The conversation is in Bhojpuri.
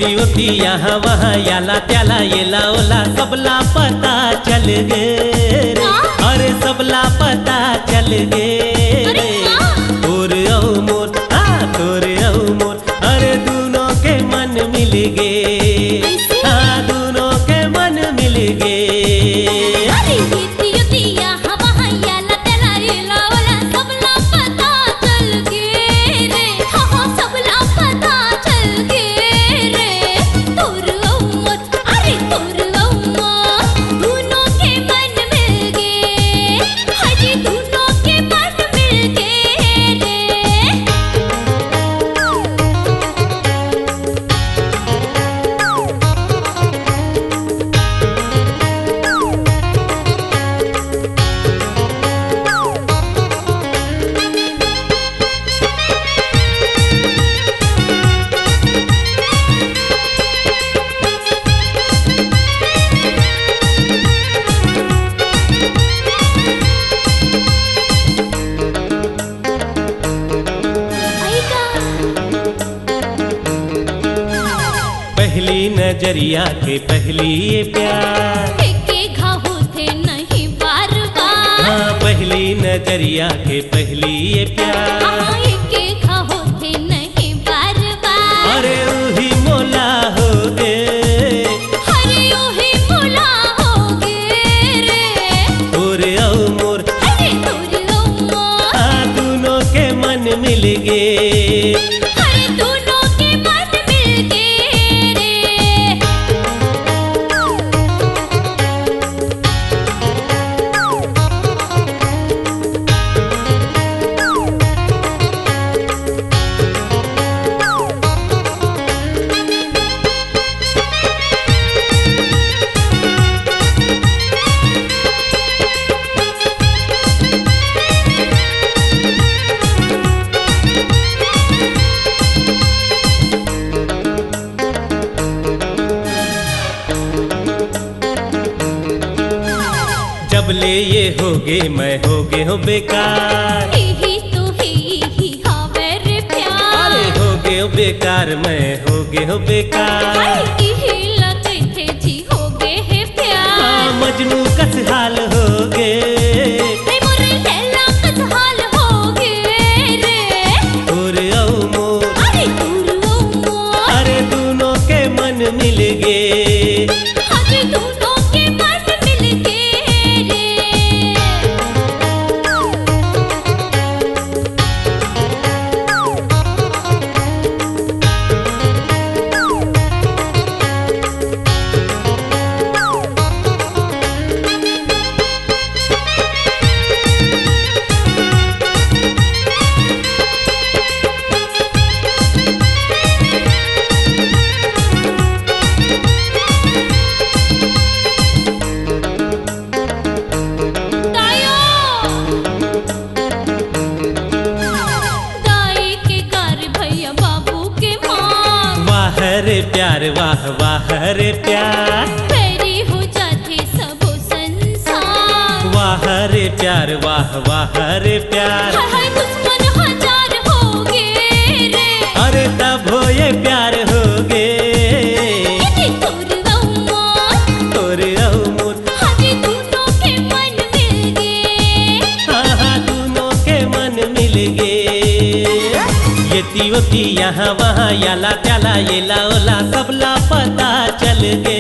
येती होती यहाँ वहाँ याला त्याला येला ओला सबला पता चल गे रे। अरे सबला पता चल गे रे। तोर औ मोर तोर औ मोर अरे दोनों के मन मिल गे। दोनों के मन मिल गे। पहली नजरिया के पहली ये प्यार के घाव थे नहीं बार बार। हाँ पहली नजरिया के पहली ये प्यार के घाव थे नहीं बार बार। अरे वही मोला हो गे। अरे वही मोला हो गे रे। तोर औ मोर अरे तोर औ मोर दोनों के मन मिल गे। जब ले ये होगे मैं होगे हो बेकार। ही तो ही हावे रे प्यार। अरे होगे हो बेकार मैं होगे हो बेकार। ही लगे थे जी होगे है प्यार। मजनू कस हाल होगे। मोरे लैला कस हाल होगे रे। तोर औ मोर अरे तोर औ मोर अरे दोनों के मन मिल गे। अरे दोनों के मन मिल गे। रे प्यार वाह वाह रे प्यार। तेरी हो जाते सब संसार। वाह रे प्यार वाह वाह रे प्यार। हाय दुश्मन हजार हो गे रे। अरे तब हो ये प्यार हो गे। तोर औ मोर तोर औ मोर हाय दोनों के मन मिल गे। हाँ दोनों के मन मिल गे। येती होती यहाँ वहाँ याला त्याला येला ओला सबला पता चल गे।